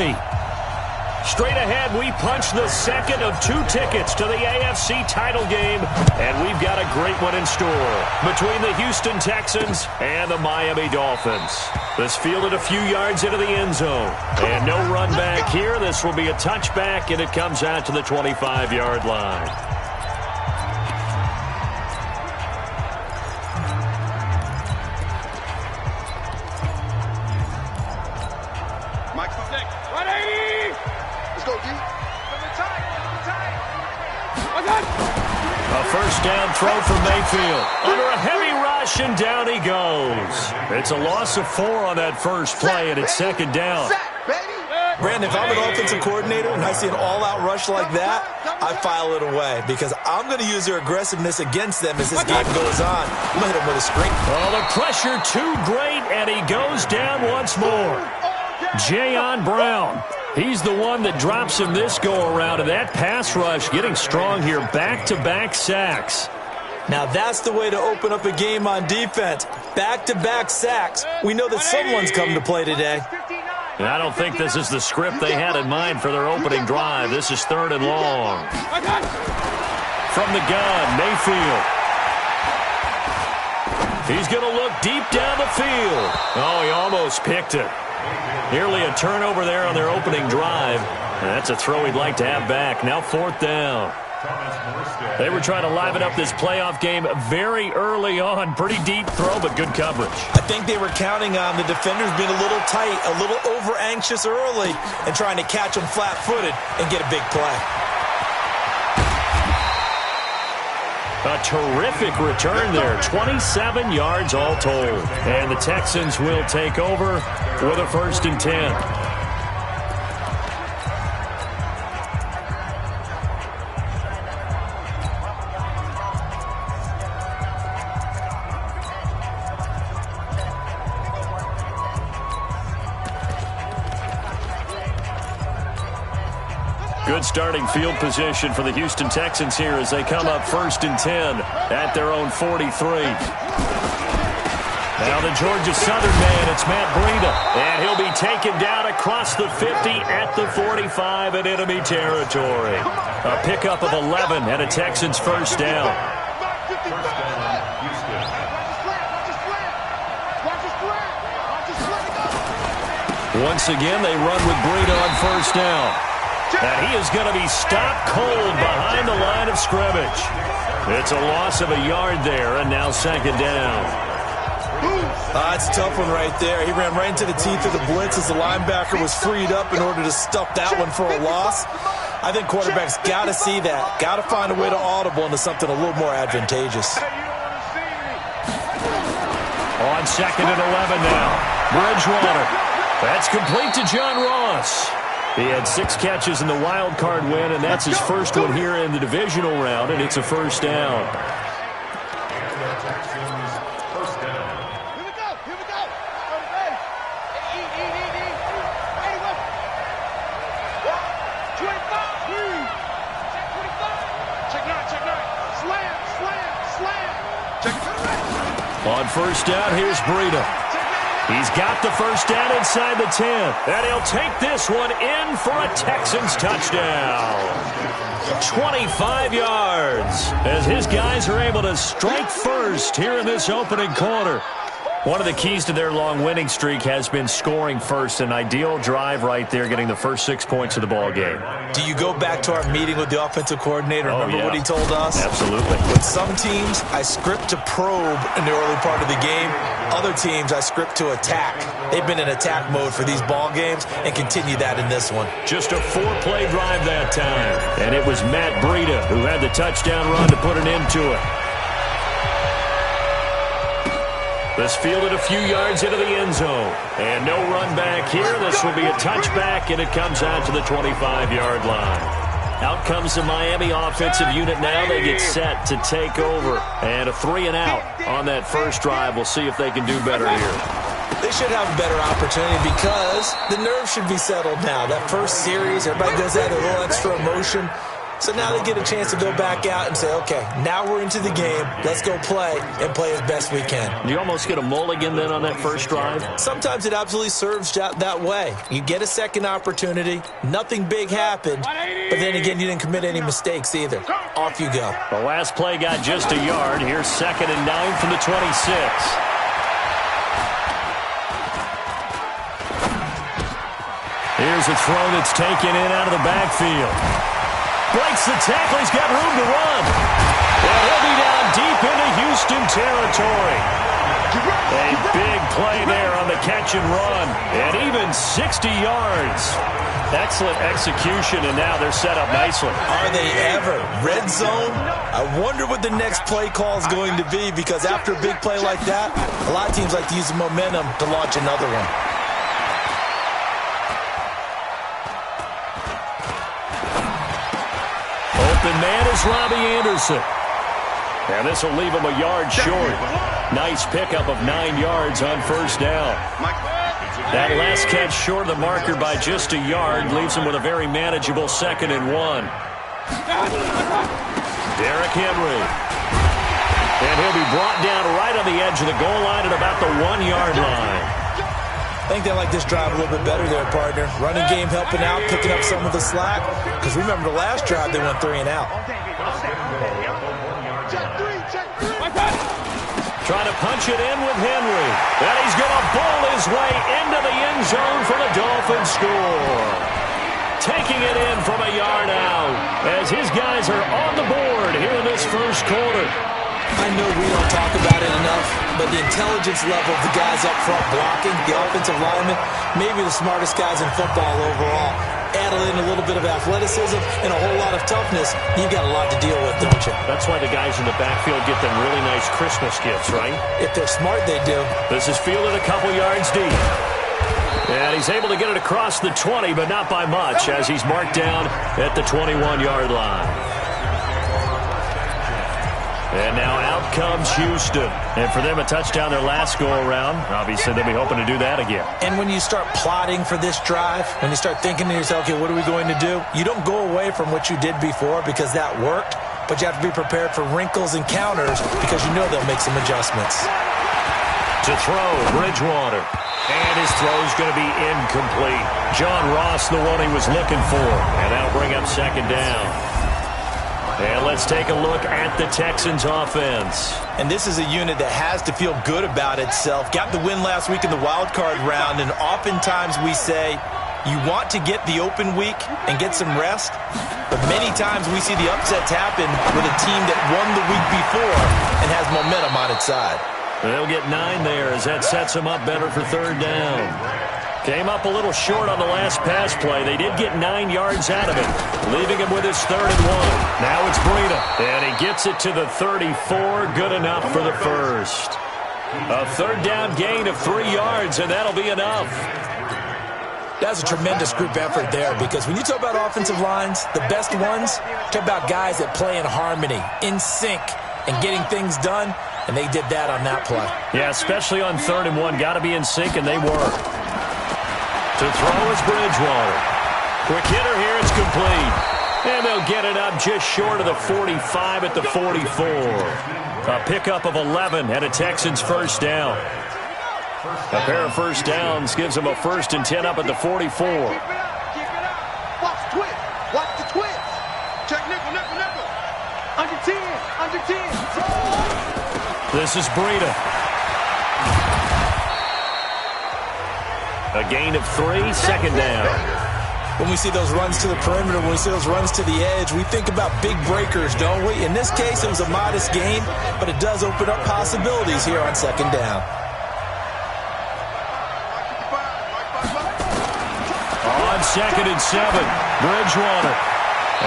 Miami. Straight ahead, we punch the second of 2 tickets to the AFC title game, and we've got a great one in store between the Houston Texans and the Miami Dolphins. This fielded a few yards into the end zone, and no run back here. This will be a touchback, and it comes out to the 25-yard line. A first down throw from Mayfield. Under a heavy rush, and down he goes. It's a loss of 4 on that first play, and it's second down. Brandon, if I'm an offensive coordinator and I see an all-out rush like that, I file it away because I'm going to use their aggressiveness against them as this game goes on. I'm going to hit them with a screen. Oh, the pressure too great, and he goes down once more. Jayon Brown. He's the one that drops him this go-around, and that pass rush getting strong here. Back-to-back sacks. Now that's the way to open up a game on defense. Back-to-back sacks. We know that someone's come to play today. And I don't think this is the script they had in mind for their opening drive. This is 3rd and long. From the gun, Mayfield. He's going to look deep down the field. Oh, he almost picked it. Nearly a turnover there on their opening drive. And that's a throw he'd like to have back. Now 4th down. They were trying to liven up this playoff game very early on. Pretty deep throw, but good coverage. I think they were counting on the defenders being a little tight, a little over-anxious early, and trying to catch them flat-footed and get a big play. A terrific return there. 27 yards all told. And the Texans will take over with a 1st and 10. Good starting field position for the Houston Texans here as they come up 1st and 10 at their own 43. Now the Georgia Southern man, it's Matt Breida, and he'll be taken down across the 50 at the 45 in enemy territory. A pickup of 11 and a Texans first down. Once again, they run with Breida on first down. And he is going to be stopped cold behind the line of scrimmage. It's a loss of a yard there, and now 2nd down. It's a tough one right there. He ran right into the teeth of the blitz as the linebacker was freed up in order to stuff that one for a loss. I think quarterbacks got to see that. Got to find a way to audible into something a little more advantageous. On 2nd and 11 now. Bridgewater. That's complete to John Ross. He had 6 catches in the wild card win, and that's his first one here in the divisional round, and it's a first down. On first down, here's Breida. He's got the first down inside the 10. And he'll take this one in for a Texans touchdown. 25 yards as his guys are able to strike first here in this opening quarter. One of the keys to their long winning streak has been scoring first. An ideal drive right there, getting the first 6 points of the ball game. Do you go back to our meeting with the offensive coordinator? Remember what he told us? Absolutely. With some teams, I script to probe in the early part of the game. Other teams, I script to attack. They've been in attack mode for these ball games and continue that in this one. Just a 4-play drive that time. And it was Matt Breida who had the touchdown run to put an end to it. This fielded a few yards into the end zone. And no run back here. This will be a touchback, and it comes out to the 25-yard line. Out comes the Miami offensive unit now. They get set to take over. And a 3-and-out on that first drive. We'll see if they can do better here. They should have a better opportunity because the nerves should be settled now. That first series, everybody does that, a little extra emotion. So now they get a chance to go back out and say, okay, now we're into the game. Let's go play and play as best we can. You almost get a mulligan then on that first drive? Sometimes it absolutely serves that way. You get a second opportunity. Nothing big happened. But then again, you didn't commit any mistakes either. Off you go. The last play got just a yard. Here's 2nd and 9 from the 26. Here's a throw that's taken in out of the backfield. Breaks the tackle. He's got room to run. And he'll be down deep into Houston territory. A big play there on the catch and run. And even 60 yards. Excellent execution, and now they're set up nicely. Are they ever? Red zone? I wonder what the next play call is going to be, because after a big play like that, a lot of teams like to use the momentum to launch another one. Open man is Robbie Anderson. And this will leave him a yard short. Nice pickup of 9 yards on first down. That last catch short of the marker by just a yard leaves him with a very manageable 2nd and 1. Derrick Henry. And he'll be brought down right on the edge of the goal line at about the 1-yard line. I think they like this drive a little bit better there, partner. Running game helping out, picking up some of the slack. Because remember the last drive, they went 3 and out. Trying to punch it in with Henry. And he's going to bowl his way into the end zone for the Dolphins score. Taking it in from a yard out as his guys are on the board here in this first quarter. I know we don't talk about it enough, but the intelligence level of the guys up front blocking, the offensive linemen, maybe the smartest guys in football overall. Add in a little bit of athleticism and a whole lot of toughness, you've got a lot to deal with, don't you? That's why the guys in the backfield get them really nice Christmas gifts, right? If they're smart, they do. This is fielded a couple yards deep. And he's able to get it across the 20, but not by much, as he's marked down at the 21-yard line. And now out comes Houston. And for them, a touchdown their last go-around. Obviously, they'll be hoping to do that again. And when you start plotting for this drive, when you start thinking to yourself, okay, what are we going to do? You don't go away from what you did before because that worked, but you have to be prepared for wrinkles and counters because you know they'll make some adjustments. To throw, Bridgewater. And his throw's going to be incomplete. John Ross, the one he was looking for. And that'll bring up 2nd down. And let's take a look at the Texans offense. And this is a unit that has to feel good about itself. Got the win last week in the wild card round, and oftentimes we say you want to get the open week and get some rest, but many times we see the upsets happen with a team that won the week before and has momentum on its side. They'll get 9 there as that sets them up better for 3rd down. Came up a little short on the last pass play. They did get 9 yards out of it, leaving him with his 3rd and 1. Now it's Breida, and he gets it to the 34. Good enough for the first. A 3rd down gain of 3 yards, and that'll be enough. That's a tremendous group effort there, because when you talk about offensive lines, the best ones, talk about guys that play in harmony, in sync, and getting things done, and they did that on that play. Yeah, especially on 3rd and 1. Got to be in sync, and they were. To throw is Bridgewater. Quick hitter here, it's complete. And they'll get it up just short of the 45 at the 44. A pickup of 11 and a Texans first down. A pair of first downs gives them a 1st and 10 up at the 44. Watch the twist. Watch the twist. Check nickel, nickel, nickel. Under 10, under 10. This is Breida. A gain of 3, 2nd down. When we see those runs to the perimeter, when we see those runs to the edge, we think about big breakers, don't we? In this case, it was a modest gain, but it does open up possibilities here on 2nd down. On 2nd and 7, Bridgewater.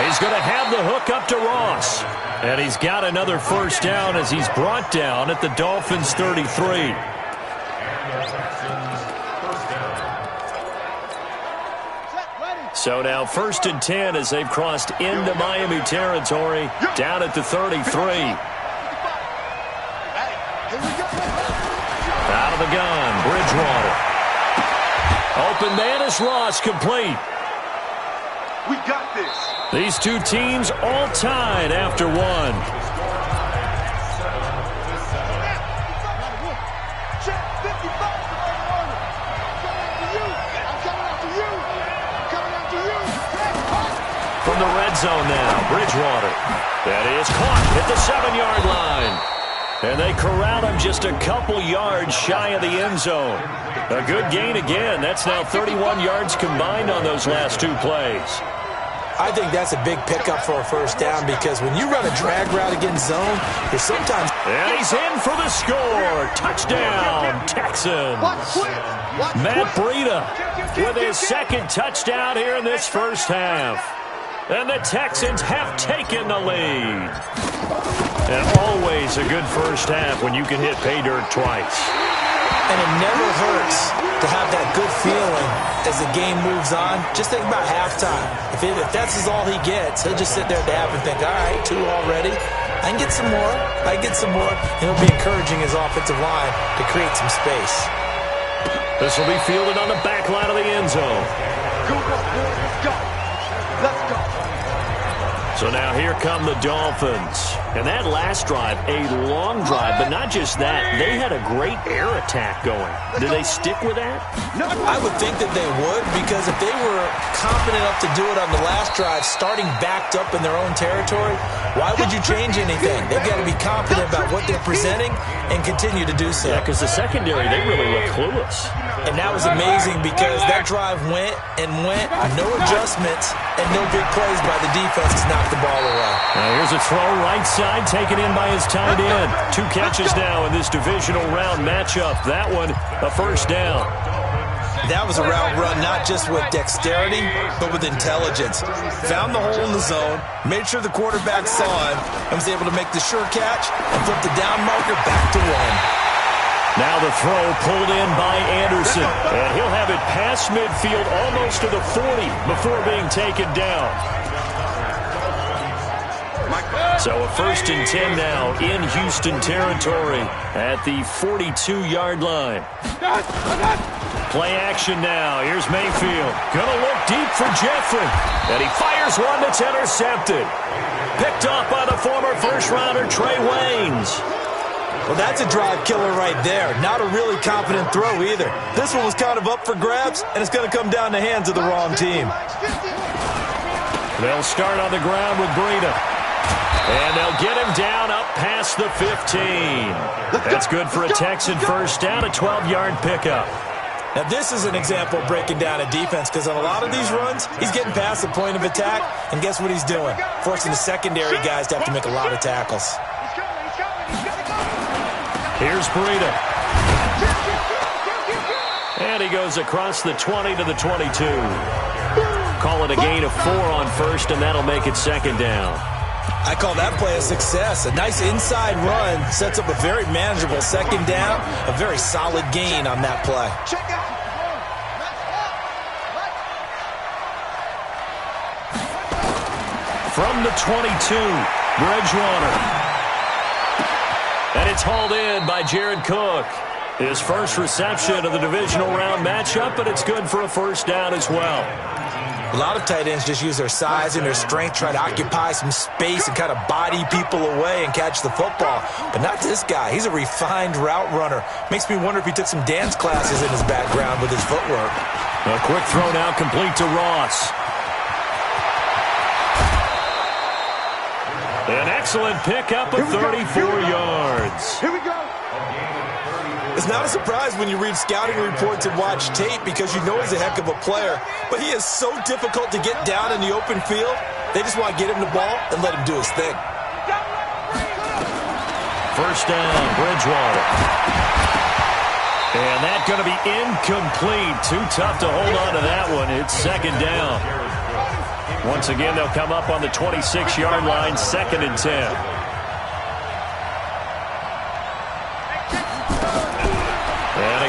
He's going to have the hook up to Ross. And he's got another first down as he's brought down at the Dolphins' 33. So now 1st and 10 as they've crossed into Miami territory, down at the 33. Out of the gun, Bridgewater. Open man is Ross, complete. We got this. These two teams all tied after one. From the red zone now, Bridgewater. That is caught at the 7-yard line. And they corral him just a couple yards shy of the end zone. A good gain again. That's now 31 yards combined on those last two plays. I think that's a big pickup for a first down because when you run a drag route against zone, you're sometimes... And he's in for the score. Touchdown, Texans. Matt Breida with his second touchdown here in this first half. And the Texans have taken the lead. And always a good first half when you can hit pay dirt twice. And it never hurts to have that good feeling as the game moves on. Just think about halftime. If that's all he gets, he'll just sit there at the half and think, all right, 2 already. I can get some more. I can get some more. And he'll be encouraging his offensive line to create some space. This will be fielded on the back line of the end zone. Go, let's go. Let's go. So now here come the Dolphins. And that last drive, a long drive, but not just that. They had a great air attack going. Did they stick with that? I would think that they would, because if they were confident enough to do it on the last drive, starting backed up in their own territory, why would you change anything? They've got to be confident about what they're presenting and continue to do so. Yeah, because the secondary, they really look clueless. And that was amazing because that drive went and went, no adjustments, and no big plays by the defense to knock the ball away. Now here's a throw right side, taken in by his tight end. 2 catches now in this divisional round matchup. That one, a first down. That was a route run not just with dexterity, but with intelligence. Found the hole in the zone, made sure the quarterback saw him, and was able to make the sure catch and flip the down marker back to 1. Now the throw pulled in by Anderson. And he'll have it past midfield almost to the 40 before being taken down. So a 1st and 10 now in Houston territory at the 42-yard line. Play action now. Here's Mayfield. Gonna look deep for Jeffrey. And he fires one that's intercepted. Picked off by the former first-rounder Trey Waynes. Well, that's a drive killer right there. Not a really confident throw either. This one was kind of up for grabs, and it's going to come down the hands of the wrong team. They'll start on the ground with Breida. And they'll get him down up past the 15. That's good for a Texan first down, a 12-yard pickup. Now, this is an example of breaking down a defense, because on a lot of these runs, he's getting past the point of attack, and guess what he's doing? Forcing the secondary guys to have to make a lot of tackles. Here's Breida. And he goes across the 20 to the 22. Call it a gain of 4 on first, and that'll make it second down. I call that play a success. A nice inside run sets up a very manageable second down. A very solid gain on that play. From the 22, Bridgewater. And it's hauled in by Jared Cook. His first reception of the divisional round matchup, but it's good for a first down as well. A lot of tight ends just use their size and their strength, try to occupy some space and kind of body people away and catch the football. But not this guy. He's a refined route runner. Makes me wonder if he took some dance classes in his background with his footwork. A quick throw now complete to Ross. An excellent pickup of 34 yards. Here we go. It's not a surprise when you read scouting reports and watch tape, because you know he's a heck of a player. But he is so difficult to get down in the open field. They just want to get him the ball and let him do his thing. First down, Bridgewater. And that's going to be incomplete. Too tough to hold on to that one. It's second down. Once again, they'll come up on the 26-yard line, 2nd and 10.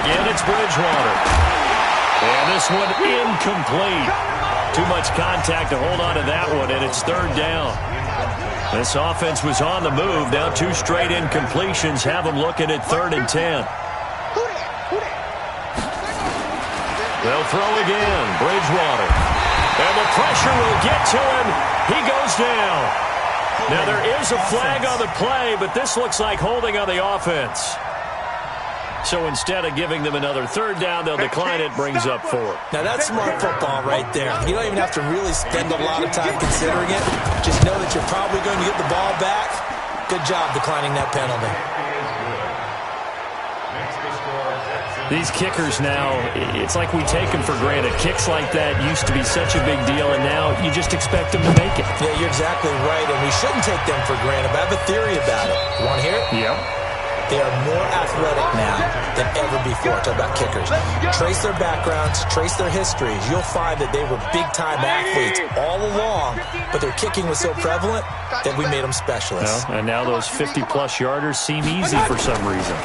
And it's Bridgewater. And this one incomplete. Too much contact to hold on to that one, and it's 3rd down. This offense was on the move. Now 2 straight incompletions have them looking at 3rd and 10. They'll throw again. Bridgewater. And the pressure will get to him. He goes down. Now, there is a flag on the play, but this looks like holding on the offense. So instead of giving them another third down, they'll decline it, brings up 4. Now, that's smart football right there. You don't even have to really spend a lot of time considering it. Just know that you're probably going to get the ball back. Good job declining that penalty. These kickers now, it's like we take them for granted. Kicks like that used to be such a big deal, and now you just expect them to make it. Yeah, you're exactly right, and we shouldn't take them for granted. But I have a theory about it. You want to hear it? Yep. They are more athletic now than ever before. Talk about kickers. Trace their backgrounds, trace their histories. You'll find that they were big-time athletes all along, but their kicking was so prevalent that we made them specialists. Well, and now those 50-plus yarders seem easy for some reason.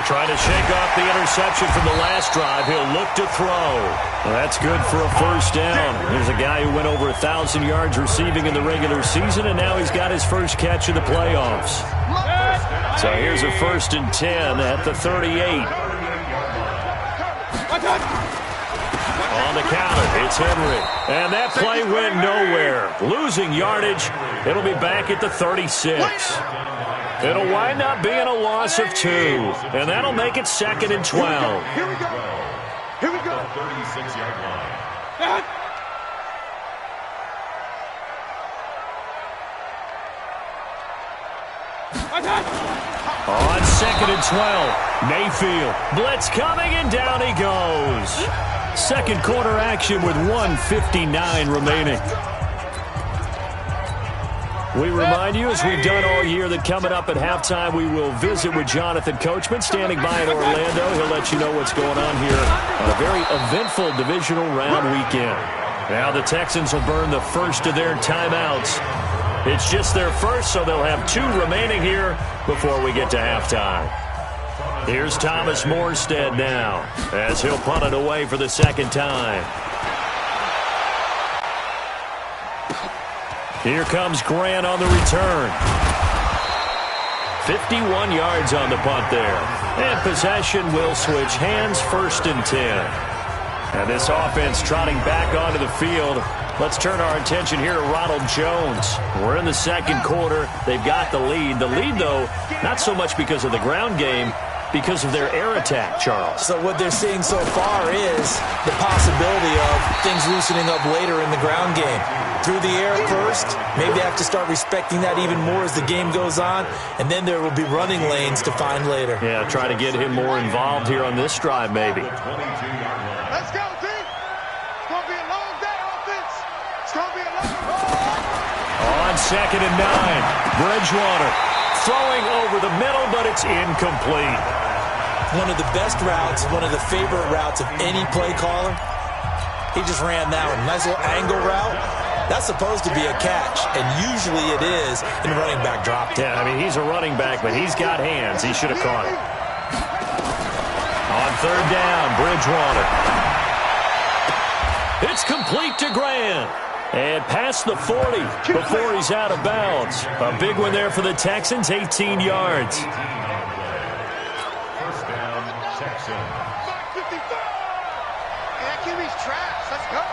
Trying to shake off the interception from the last drive. He'll look to throw. Well, that's good for a first down. There's a guy who went over 1,000 yards receiving in the regular season, and now he's got his first catch in the playoffs. So here's a 1st and 10 at the 38. On the counter, it's Henry. And that play went nowhere. Losing yardage. It'll be back at the 36. It'll wind up being a loss of 2. And that'll make it 2nd and 12. Here we go. Here we go. 36-yard line. On 2nd and 12, Mayfield. Blitz coming, and down he goes. Second quarter action with 1:59 remaining. We remind you, as we've done all year, that coming up at halftime, we will visit with Jonathan Coachman, standing by in Orlando. He'll let you know what's going on here on a very eventful divisional round weekend. Now the Texans will burn the first of their timeouts. It's just their first, so they'll have 2 remaining here before we get to halftime. Here's Thomas Morstead now, as he'll punt it away for the second time. Here comes Grant on the return. 51 yards on the punt there. And possession will switch hands, 1st and 10. And this offense trotting back onto the field. Let's turn our attention here to Ronald Jones. We're in the second quarter. They've got the lead. The lead, though, not so much because of the ground game, because of their air attack, Charles. So what they're seeing so far is the possibility of things loosening up later in the ground game. Through the air first, maybe they have to start respecting that even more as the game goes on, and then there will be running lanes to find later. Yeah, try to get him more involved here on this drive, maybe. Let's go, team. It's going to be a long day, offense. It's going to be a long day. On 2nd and 9, Bridgewater throwing over the middle, but it's incomplete. One of the best routes, one of the favorite routes of any play caller. He just ran that one. Nice little angle route. That's supposed to be a catch, and usually it is, and the running back dropped it. Yeah, I mean, he's a running back, but he's got hands. He should have caught it. On 3rd down, Bridgewater. It's complete to Grant. And past the 40 before he's out of bounds. A big one there for the Texans, 18 yards. First down, Texans. 55. And QB's trash. Let's go.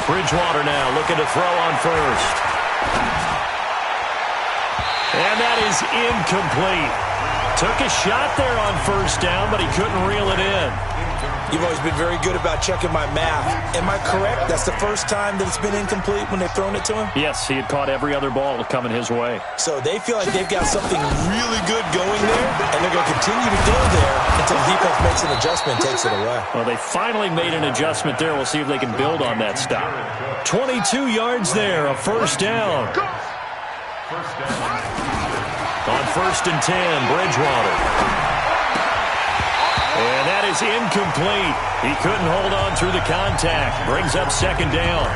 Bridgewater now looking to throw on 1st. And that is incomplete. Took a shot there on 1st down, but he couldn't reel it in. You've always been very good about checking my math. Am I correct? That's the first time that it's been incomplete when they've thrown it to him? Yes, he had caught every other ball coming his way. So they feel like they've got something really good going there, and they're going to continue to go there until the defense makes an adjustment and takes it away. Well, they finally made an adjustment there. We'll see if they can build on that stop. 22 yards there, a 1st down. First down. On 1st and 10, Bridgewater. And that is incomplete. He couldn't hold on through the contact. Brings up 2nd down.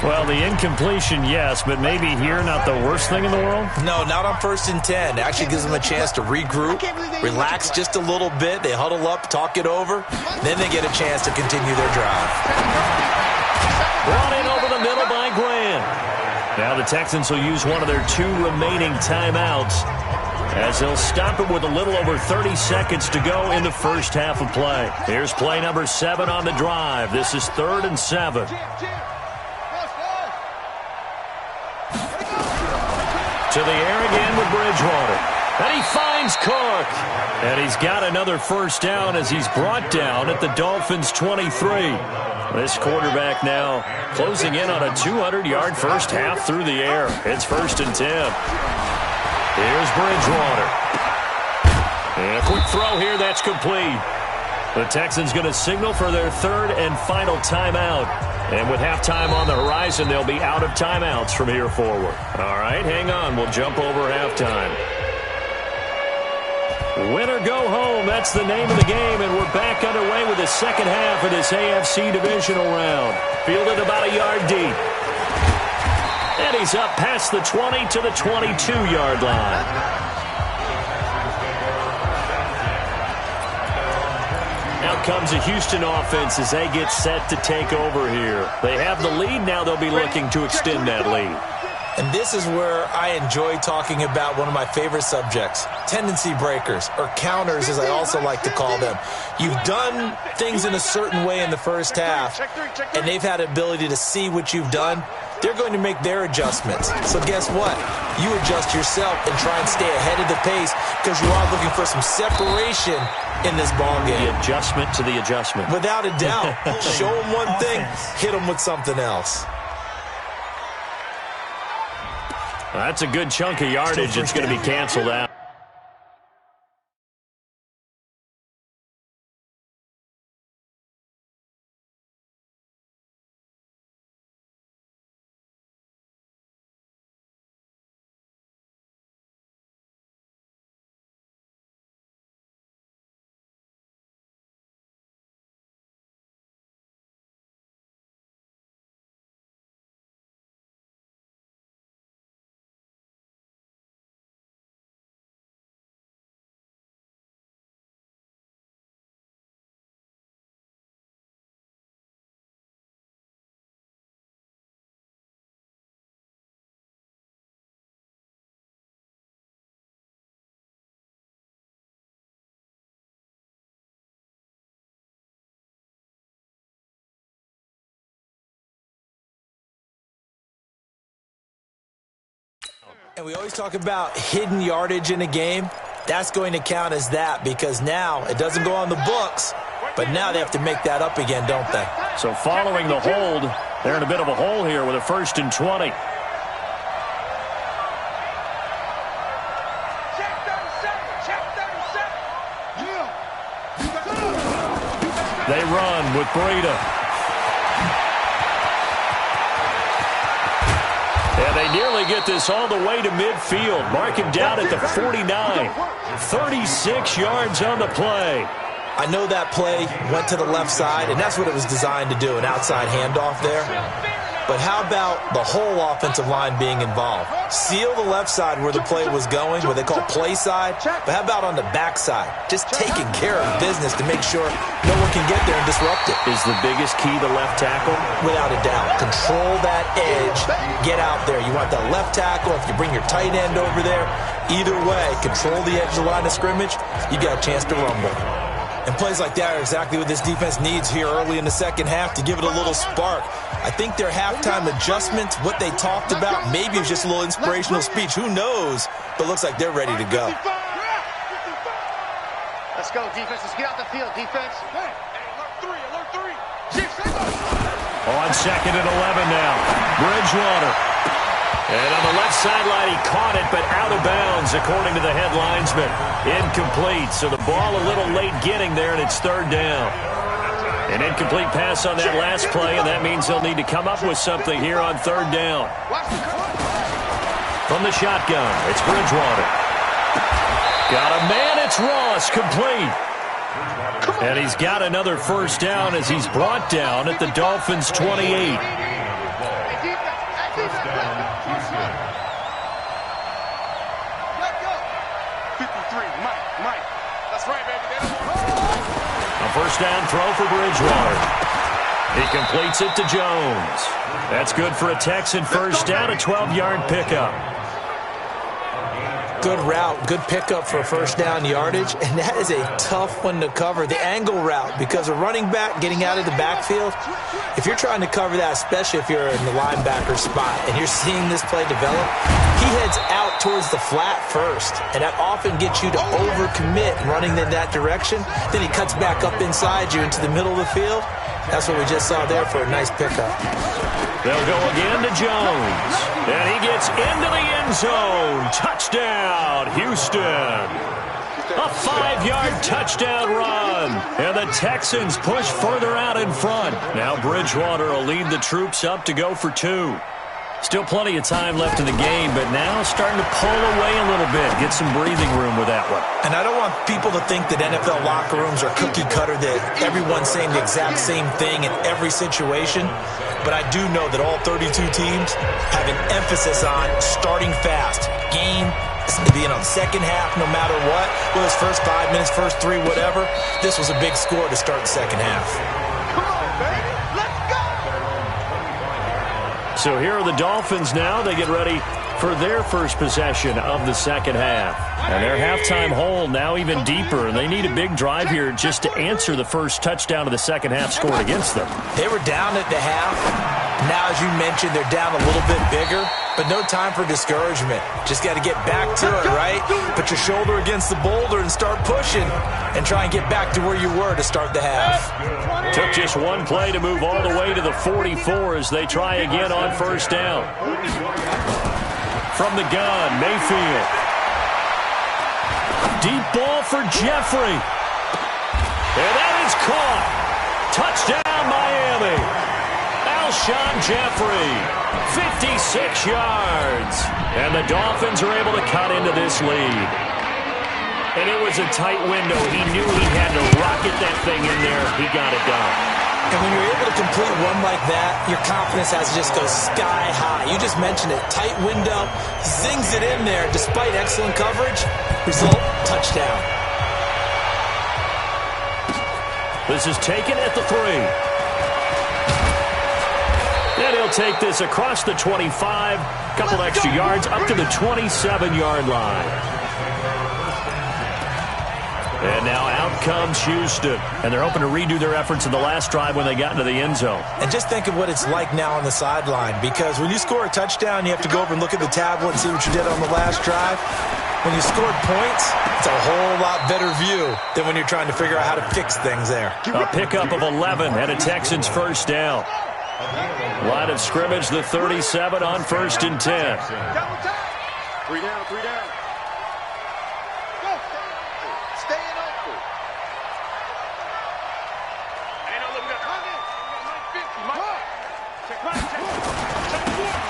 Well, the incompletion, yes, but maybe here not the worst thing in the world? No, not on 1st and 10. It actually gives them a chance to regroup, relax just a little bit. They huddle up, talk it over. Then they get a chance to continue their drive. Brought in over the middle by Grant. Now the Texans will use one of their 2 remaining timeouts as they'll stop it with a little over 30 seconds to go in the first half of play. Here's play number 7 on the drive. This is 3rd and 7. To the air again with Bridgewater. And he finds Cook. And he's got another first down as he's brought down at the Dolphins' 23. This quarterback now closing in on a 200-yard first half through the air. It's 1st and 10. Here's Bridgewater. And a quick throw here that's complete. The Texans going to signal for their 3rd and final timeout. And with halftime on the horizon, they'll be out of timeouts from here forward. All right, hang on. We'll jump over halftime. Win or go home, that's the name of the game, and we're back underway with the second half of this AFC divisional round. Fielded about a yard deep. And he's up past the 20 to the 22-yard line. Now comes a Houston offense as they get set to take over here. They have the lead. Now they'll be looking to extend that lead. And this is where I enjoy talking about one of my favorite subjects, tendency breakers, or counters as I also like to call them. You've done things in a certain way in the first half, and they've had the ability to see what you've done. They're going to make their adjustments. So guess what? You adjust yourself and try and stay ahead of the pace because you are looking for some separation in this ballgame. The adjustment to the adjustment. Without a doubt. Show them one thing, hit them with something else. That's a good chunk of yardage. It's going to be canceled out. And we always talk about hidden yardage in a game. That's going to count as that because now it doesn't go on the books, but now they have to make that up again, don't they? So following the hold, they're in a bit of a hole here with a 1st and 20. They run with Breida. And they nearly get this all the way to midfield. Mark him down at the 49. 36 yards on the play. I know that play went to the left side, and that's what it was designed to do, an outside handoff there. But how about the whole offensive line being involved? Seal the left side where the play was going, what they call play side. But how about on the back side? Just taking care of business to make sure no one can get there and disrupt it. Is the biggest key the left tackle? Without a doubt. Control that edge. Get out there. You want that left tackle. If you bring your tight end over there, either way, control the edge of the line of scrimmage, you got a chance to rumble. And plays like that are exactly what this defense needs here early in the second half to give it a little spark. I think their halftime adjustments, what they talked about, maybe it was just a little inspirational speech. Who knows? But it looks like they're ready to go. Let's go, defense. Let's get out the field, defense. Hey, alert three. On 2nd and 11 now. Bridgewater. And on the left sideline, he caught it, but out of bounds, according to the head linesman. Incomplete, so the ball a little late getting there, and it's 3rd down. An incomplete pass on that last play, and that means they'll need to come up with something here on 3rd down. From the shotgun, it's Bridgewater. Got a man, it's Ross, complete. And he's got another first down as he's brought down at the Dolphins' 28. First down throw for Bridgewater. He completes it to Jones. That's good for a Texan first down, a 12-yard pickup. good route, good pickup for first down yardage, and that is a tough one to cover, the angle route, because a running back getting out of the backfield, if you're trying to cover that, especially if you're in the linebacker spot and you're seeing this play develop, he heads out towards the flat first, and that often gets you to overcommit running in that direction. Then he cuts back up inside you into the middle of the field. That's what we just saw there for a nice pickup. They'll go again to Jones. And he gets into the end zone. Touchdown, Houston. A 5-yard touchdown run. And the Texans push further out in front. Now Bridgewater will lead the troops up to go for 2. Still plenty of time left in the game, but now starting to pull away a little bit. Get some breathing room with that one. And I don't want people to think that NFL locker rooms are cookie cutter, that everyone's saying the exact same thing in every situation. But I do know that all 32 teams have an emphasis on starting fast. Game, being on the second half, no matter what. Whether it's first 5 minutes, first 3, whatever. This was a big score to start the second half. Come on, baby. Let's go. So here are the Dolphins now. They get ready for their first possession of the second half. And their halftime hole now even deeper. And they need a big drive here just to answer the first touchdown of the second half scored against them. They were down at the half. Now, as you mentioned, they're down a little bit bigger, but no time for discouragement. Just got to get back to it, right? Put your shoulder against the boulder and start pushing and try and get back to where you were to start the half. Took just one play to move all the way to the 44 as they try again on first down. From the gun, Mayfield. Deep ball for Jeffrey. And that is caught. Touchdown, Miami. Alshon Jeffrey, 56 yards. And the Dolphins are able to cut into this lead. And it was a tight window. He knew he had to rocket that thing in there. He got it done. And when you're able to complete one like that, your confidence has to just go sky high. You just mentioned it. Tight window, zings it in there despite excellent coverage. Result, touchdown. This is taken at the 3. And he'll take this across the 25. Couple extra yards up to the 27-yard line. And now out comes Houston. And they're hoping to redo their efforts in the last drive when they got into the end zone. And just think of what it's like now on the sideline. Because when you score a touchdown, you have to go over and look at the tablet and see what you did on the last drive. When you scored points, it's a whole lot better view than when you're trying to figure out how to fix things there. A pickup of 11 and a Texans first down. Line of scrimmage, the 37 on 1st and 10. Double time. 3 down, 3 down. Go. Stay in open. Ain't no looking up.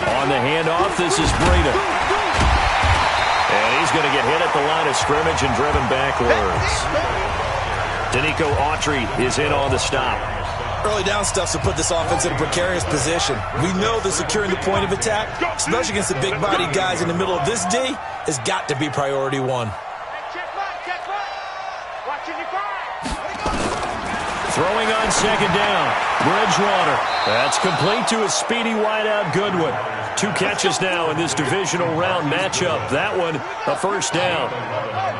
On the handoff, this is Breida. And he's going to get hit at the line of scrimmage and driven backwards. Danico Autry is in on the stop. Early down stuff to put this offense in a precarious position. We know that securing the point of attack, especially against the big-bodied guys in the middle of this D, has got to be priority 1. Throwing on second down, Bridgewater. That's complete to a speedy wideout Goodwin. 2 catches now in this divisional round matchup. That one, a first down.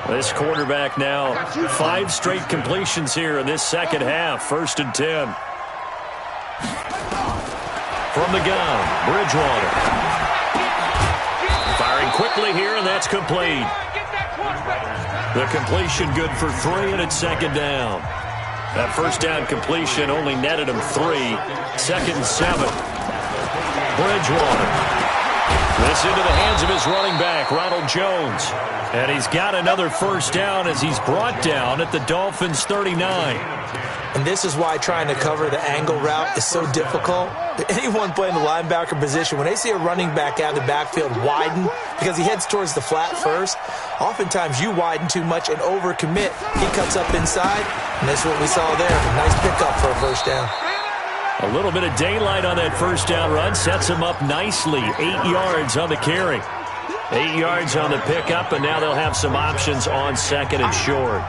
This quarterback now, 5 straight completions here in this second half. 1st and 10. From the gun, Bridgewater. Firing quickly here, and that's complete. The completion good for 3, and it's second down. That first down completion only netted him 3. 2nd and 7. Bridgewater. This into the hands of his running back, Ronald Jones. And he's got another first down as he's brought down at the Dolphins' 39. And this is why trying to cover the angle route is so difficult. Anyone playing the linebacker position, when they see a running back out of the backfield widen, because he heads towards the flat first, oftentimes you widen too much and overcommit. He cuts up inside, and that's what we saw there. A nice pickup for a first down. A little bit of daylight on that first down run sets him up nicely. 8 yards on the carry. 8 yards on the pickup, and now they'll have some options on 2nd and short.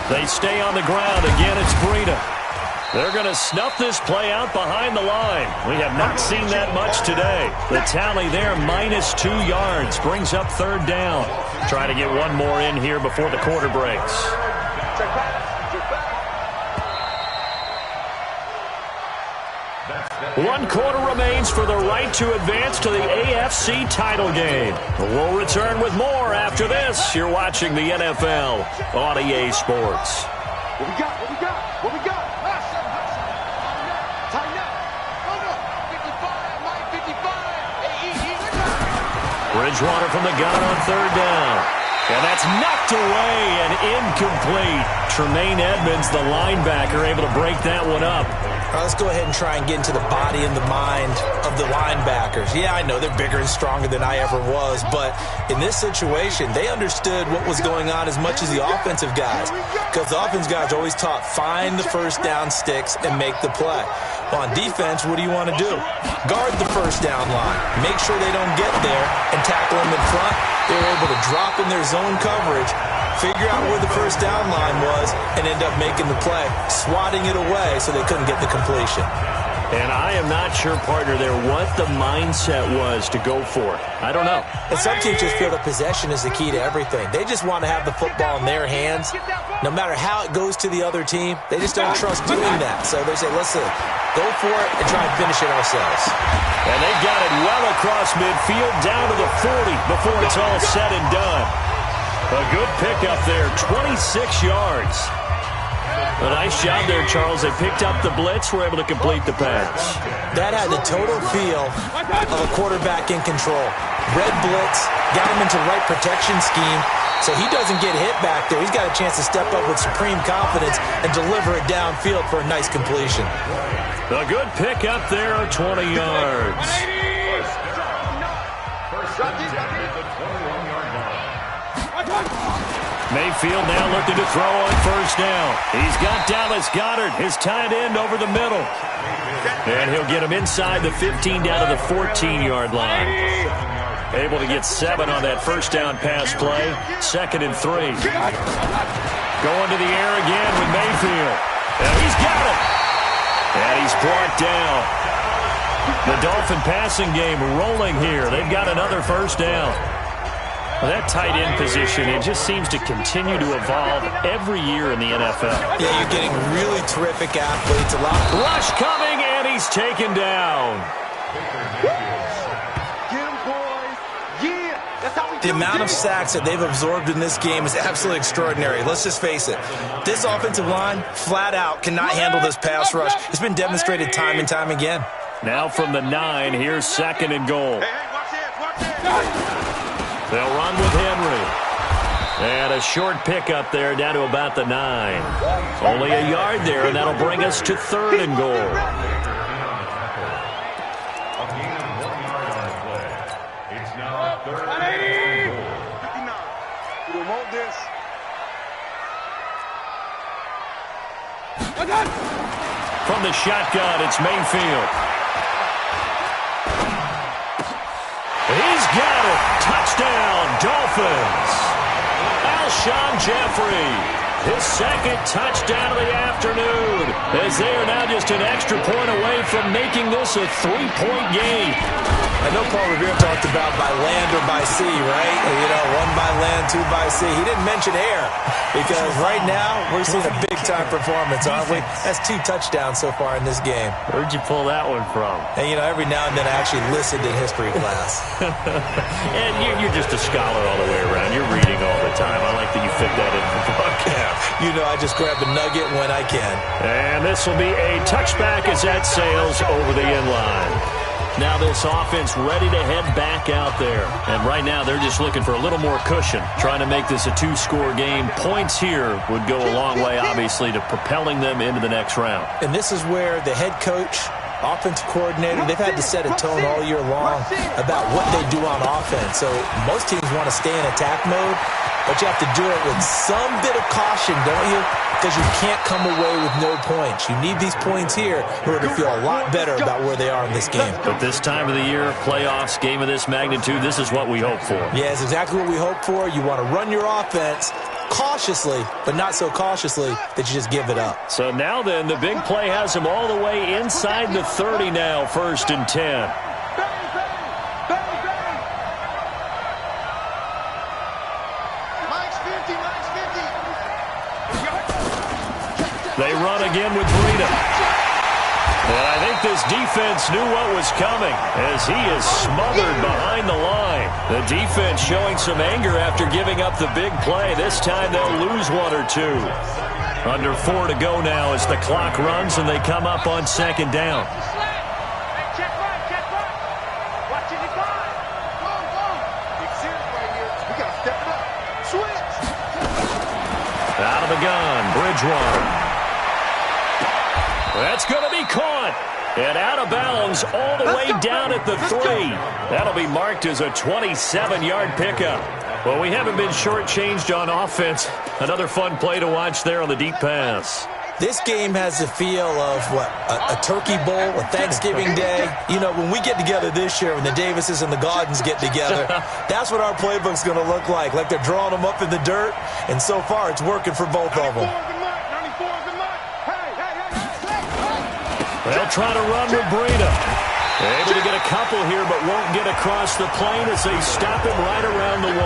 They stay on the ground. Again, it's Breida. They're going to snuff this play out behind the line. We have not seen that much today. The tally there, -2 yards, brings up third down. Try to get one more in here before the quarter breaks. One quarter remains for the right to advance to the AFC title game. We'll return with more after this. You're watching the NFL on EA Sports. What we got? What we got? What we got? Tighten up. Hold up. 55, Mike, 55. Bridgewater from the gun on third down. And that's knocked away and incomplete. Tremaine Edmonds, the linebacker, able to break that one up. Let's go ahead and try and get into the body and the mind of the linebackers. Yeah, I know they're bigger and stronger than I ever was, but in this situation, they understood what was going on as much as the offensive guys, because the offensive guys are always taught, find the first down sticks and make the play. Well, on defense, what do you want to do? Guard the first down line. Make sure they don't get there and tackle them in front. They were able to drop in their zone coverage, figure out where the first down line was, and end up making the play, swatting it away so they couldn't get the completion. And I am not sure, partner, there what the mindset was to go for it. I don't know. And some teams just feel that possession is the key to everything. They just want to have the football in their hands. No matter how it goes to the other team, they just don't trust doing that. So they say, listen, go for it and try and finish it ourselves. And they got it well across midfield, down to the 40 before it's all said and done. A good pickup there, 26 yards. A nice job there, Charles. They picked up the blitz, were able to complete the pass. That had the total feel of a quarterback in control. Red blitz, got him into the right protection scheme, so he doesn't get hit back there. He's got a chance to step up with supreme confidence and deliver it downfield for a nice completion. A good pickup there of 20 yards. Mayfield now looking to throw on first down. He's got Dallas Goedert, his tight end, over the middle. And he'll get him inside the 15 down to the 14-yard line. Able to get 7 on that first down pass play. 2nd and 3. Going to the air again with Mayfield. And he's got it. And he's brought down. The Dolphin passing game rolling here. They've got another first down. Well, that tight end position, it just seems to continue to evolve every year in the NFL. Yeah, you're getting really terrific athletes. A lot. Rush coming, and he's taken down. Get him, boys. Yeah, that's how we do The amount of sacks that they've absorbed in this game is absolutely extraordinary. Let's just face it. This offensive line, flat out, cannot handle this pass rush. It's been demonstrated time and time again. Now from the 9, here's 2nd and goal. Hey, watch this, watch this. They'll run with Henry. And a short pickup there down to about the 9. Only a yard there, and that'll bring us to 3rd and goal. A gain of 1 yard on the play. It's now 3rd and goal. 59. We don't want this. From the shotgun, it's Mayfield. He's got it. Touchdown, Dolphins. Alshon Jeffrey, his 2nd touchdown of the afternoon, as they are now just an extra point away from making this a 3-point game. I know Paul Revere talked about by land or by sea, right? You know, 1 by land, 2 by sea. He didn't mention air because right now we're seeing a big-time performance, aren't we? That's 2 touchdowns so far in this game. Where'd you pull that one from? And, you know, every now and then I actually listened in history class. And you're just a scholar all the way around. You're reading all the time. I like that you fit that in the broadcast. You know, I just grab a nugget when I can. And this will be a touchback as that sails over the end line. Now this offense ready to head back out there. And right now they're just looking for a little more cushion, trying to make this a 2-score game. Points here would go a long way, obviously, to propelling them into the next round. And this is where the head coach, offensive coordinator, they've had to set a tone all year long about what they do on offense. So most teams want to stay in attack mode, but you have to do it with some bit of caution, don't you? Because you can't come away with no points. You need these points here in order to feel a lot better about where they are in this game. But this time of the year, playoffs, game of this magnitude, this is what we hope for. Yeah, it's exactly what we hope for. You want to run your offense, cautiously, but not so cautiously that you just give it up. So now then, the big play has him all the way inside the 30 now, 1st and 10. They run again with Breida. And I think this defense knew what was coming as he is smothered behind the line. The defense showing some anger after giving up the big play. This time they'll lose 1 or 2. Under 4 to go now as the clock runs and they come up on 2nd down. Out of the gun, Bridgewater. That's going to be caught. And out of bounds all the way down at the 3. That'll be marked as a 27-yard pickup. Well, we haven't been shortchanged on offense. Another fun play to watch there on the deep pass. This game has the feel of, a turkey bowl, a Thanksgiving day. You know, when we get together this year, when the Davises and the Gaudens get together, that's what our playbook's going to look like. Like they're drawing them up in the dirt, and so far it's working for both of them. They'll try to run with Breida. Able to get a couple here, but won't get across the plane as they stop him right around the 1.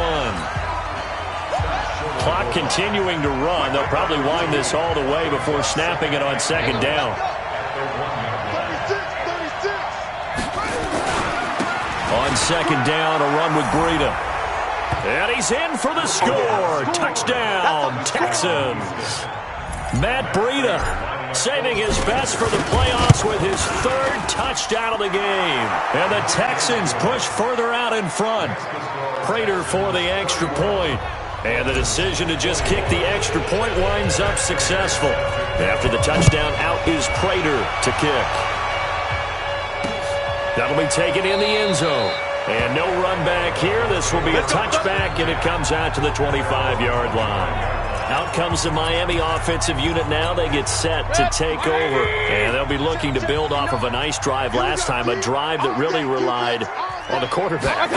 Clock continuing to run. They'll probably wind this all the way before snapping it on 2nd down. On 2nd down, a run with Breida. And he's in for the score. Touchdown, Texans. Matt Breida saving his best for the playoffs with his 3rd touchdown of the game. And the Texans push further out in front. Prater for the extra point. And the decision to just kick the extra point winds up successful. After the touchdown, out is Prater to kick. That'll be taken in the end zone. And no run back here. This will be a touchback, and it comes out to the 25-yard line. Out comes the Miami offensive unit now. They get set to take over. And they'll be looking to build off of a nice drive last time, a drive that really relied on the quarterback.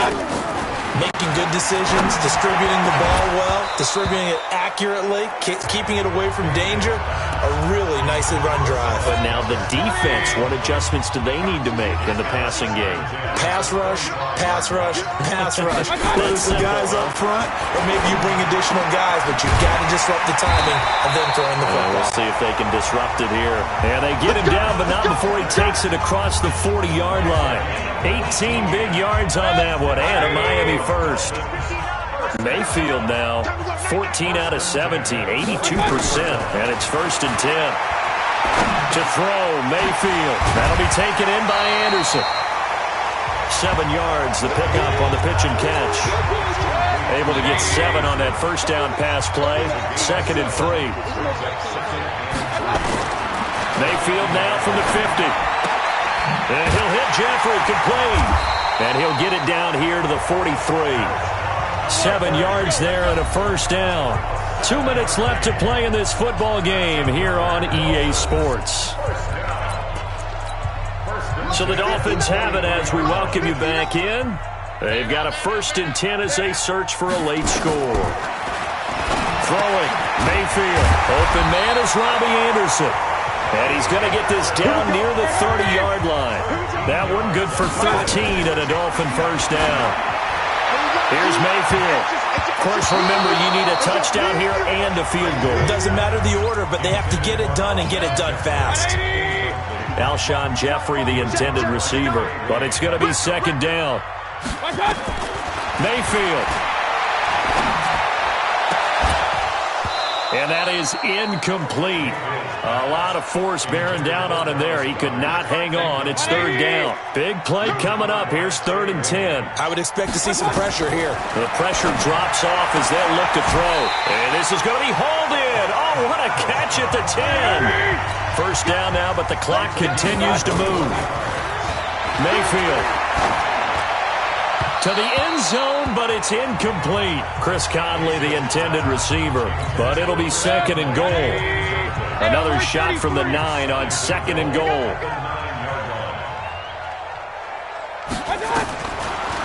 Making good decisions, distributing the ball well, distributing it accurately, keeping it away from danger. A really nicely run drive. But now the defense, what adjustments do they need to make in the passing game? Pass rush, pass rush, pass rush. Whether it's the guys up front or maybe you bring additional guys, but you've got to disrupt the timing of them throwing the football. We'll see if they can disrupt it here. And they get him down, but not before he takes it across the 40-yard line. 18 big yards on that one, and a Miami first. Mayfield now, 14 out of 17, 82%, and it's 1st and 10. To throw, Mayfield. That'll be taken in by Anderson. 7 yards, the pickup on the pitch and catch. Able to get 7 on that 1st down pass play. 2nd and 3. Mayfield now from the 50. And he'll hit Jeffrey, complete. And he'll get it down here to the 43. 7 yards there and a 1st down. 2 minutes left to play in this football game here on EA Sports. So the Dolphins have it as we welcome you back in. They've got a 1st and 10 as they search for a late score. Throwing, Mayfield. Open man is Robbie Anderson. And he's going to get this down near the 30-yard line. That one good for 13 and a Dolphin 1st down. Here's Mayfield. Of course, remember, you need a touchdown here and a field goal. Doesn't matter the order, but they have to get it done and get it done fast. Alshon Jeffrey, the intended receiver. But it's going to be 2nd down. Mayfield. And that is incomplete. A lot of force bearing down on him there. He could not hang on. It's 3rd down. Big play coming up. Here's 3rd and 10. I would expect to see some pressure here. The pressure drops off as they'll look to throw. And this is going to be hauled in. Oh, what a catch at the 10. 1st down now, but the clock continues to move. Mayfield. To the end zone, but it's incomplete. Chris Conley, the intended receiver. But it'll be 2nd and goal. Another shot from the 9 on 2nd and goal.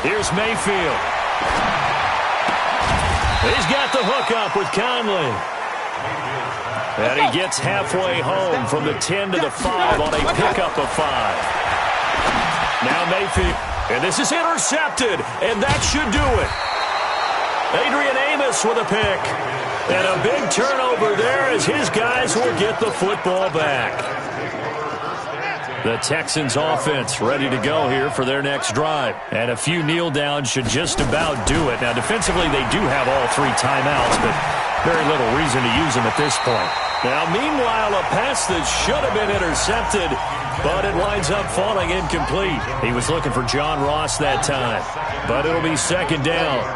Here's Mayfield. He's got the hookup with Conley. And he gets halfway home from the 10 to the 5 on a pickup of 5. Now Mayfield. And this is intercepted, and that should do it. Adrian Amos with a pick. And a big turnover there as his guys will get the football back. The Texans offense ready to go here for their next drive. And a few kneel downs should just about do it. Now defensively they do have all 3 timeouts, but very little reason to use them at this point. Now meanwhile a pass that should have been intercepted, but it winds up falling incomplete. He was looking for John Ross that time, but it'll be second down.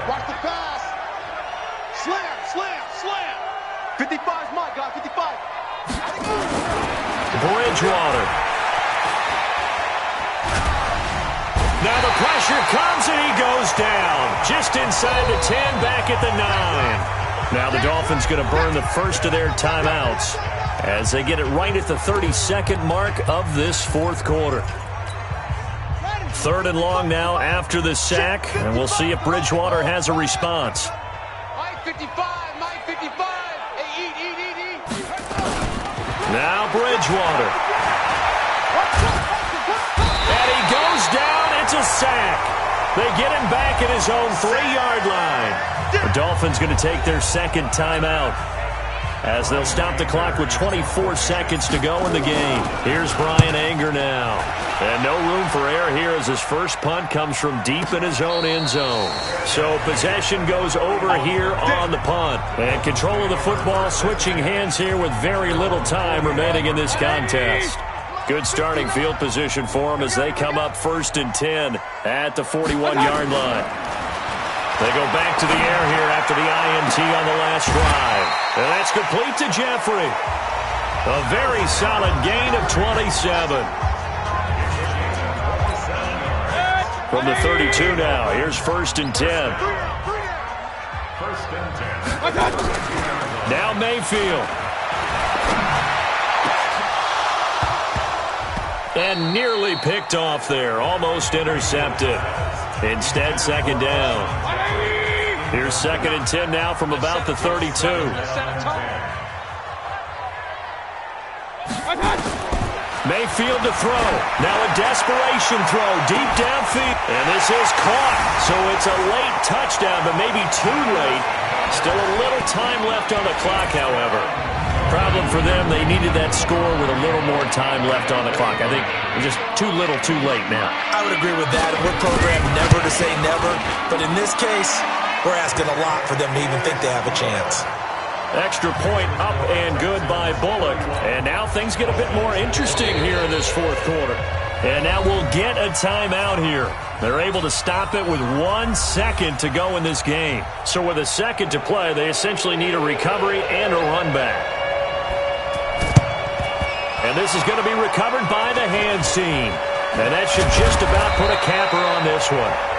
Watch the pass. Slam, slam, slam. 55's my guy, 55. Bridgewater. Now the pressure comes and he goes down. Just inside the 10, back at the 9. Now the Dolphins going to burn the first of their timeouts as they get it right at the 32nd mark of this fourth quarter. 3rd and long now after the sack, and we'll see if Bridgewater has a response. Mike 55, Mike 55. Hey, eat. Now Bridgewater. And he goes down. It's a sack. They get him back at his own 3-yard line. The Dolphins going to take their second timeout as they'll stop the clock with 24 seconds to go in the game. Here's Brian Anger now. And no room for error here as his first punt comes from deep in his own end zone. So possession goes over here on the punt. And control of the football switching hands here with very little time remaining in this contest. Good starting field position for them as they come up 1st and 10 at the 41-yard line. They go back to the air here after the INT on the last drive. And that's complete to Jeffrey. A very solid gain of 27. From the 32 now, here's 1st and 10. 1st and 10. Now Mayfield. And nearly picked off there. Almost intercepted. Instead, second down. Here's 2nd and 10 now from about the 32. Mayfield to throw. Now a desperation throw deep downfield. And this is caught. So it's a late touchdown, but maybe too late. Still a little time left on the clock, however. Problem for them, they needed that score with a little more time left on the clock. I think just too little too late now. I would agree with that. We're programmed never to say never. But in this case, we're asking a lot for them to even think they have a chance. Extra point up and good by Bullock. And now things get a bit more interesting here in this fourth quarter. And now we'll get a timeout here. They're able to stop it with 1 second to go in this game. So with a second to play, they essentially need a recovery and a run back. And this is going to be recovered by the hands team. And that should just about put a capper on this one.